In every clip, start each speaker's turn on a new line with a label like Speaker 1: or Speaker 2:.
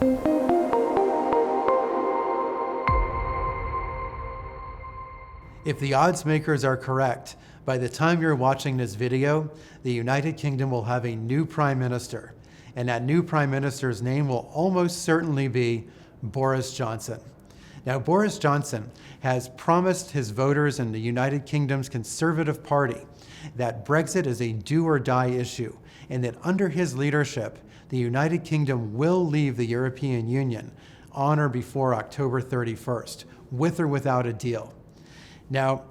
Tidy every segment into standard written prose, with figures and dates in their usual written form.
Speaker 1: If the odds makers are correct, by the time you're watching this video, the United Kingdom will have a new prime minister, and that new prime minister's name will almost certainly be Boris Johnson. Now, Boris Johnson has promised his voters in the United Kingdom's Conservative Party that Brexit is a do-or-die issue, and that under his leadership, the United Kingdom will leave the European Union on or before October 31st, with or without a deal. Now,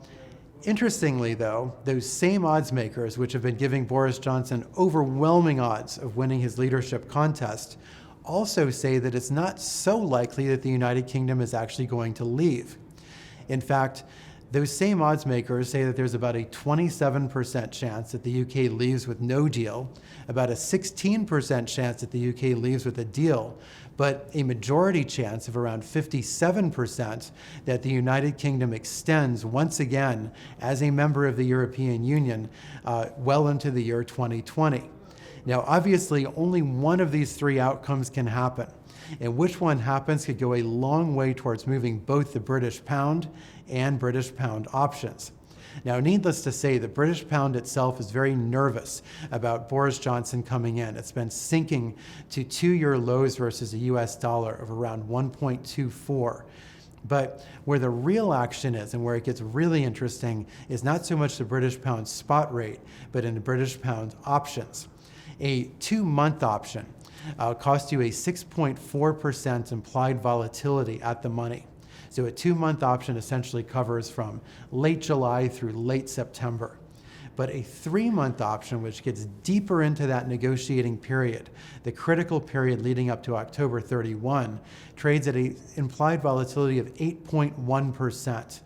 Speaker 1: interestingly though, those same odds makers which have been giving Boris Johnson overwhelming odds of winning his leadership contest also say that it's not so likely that the United Kingdom is actually going to leave. In fact, those same odds makers say that there's about a 27% chance that the UK leaves with no deal, about a 16% chance that the UK leaves with a deal, but a majority chance of around 57% that the United Kingdom extends once again as a member of the European Union well into the year 2020. Now, obviously, only one of these three outcomes can happen, and which one happens could go a long way towards moving both the British pound and British pound options. Now, needless to say, the British pound itself is very nervous about Boris Johnson coming in. It's been sinking to two-year lows versus the US dollar of around 1.24. But where the real action is and where it gets really interesting is not so much the British pound spot rate, but in the British pound options. A 2-month option costs you a 6.4% implied volatility at the money. So a 2-month option essentially covers from late July through late September. But a 3-month option, which gets deeper into that negotiating period, the critical period leading up to October 31, trades at an implied volatility of 8.1%.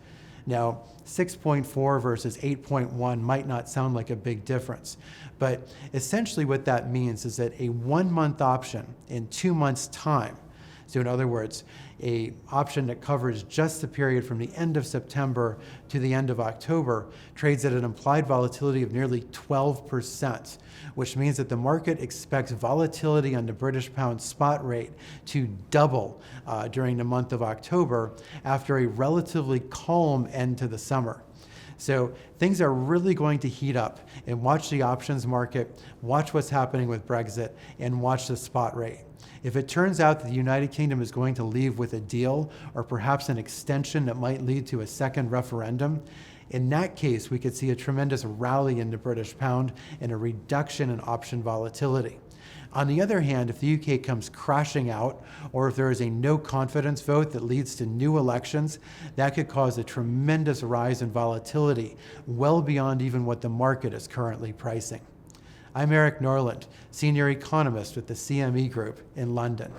Speaker 1: Now, 6.4 versus 8.1 might not sound like a big difference, but essentially what that means is that a 1-month option in 2 months' time, so in other words, an option that covers just the period from the end of September to the end of October, trades at an implied volatility of nearly 12%, which means that the market expects volatility on the British pound spot rate to double during the month of October after a relatively calm end to the summer. So things are really going to heat up, and watch the options market, watch what's happening with Brexit, and watch the spot rate. If it turns out that the United Kingdom is going to leave with a deal, or perhaps an extension that might lead to a second referendum, in that case, we could see a tremendous rally in the British pound and a reduction in option volatility. On the other hand, if the UK comes crashing out, or if there is a no confidence vote that leads to new elections, that could cause a tremendous rise in volatility, well beyond even what the market is currently pricing. I'm Eric Norland, Senior Economist with the CME Group in London.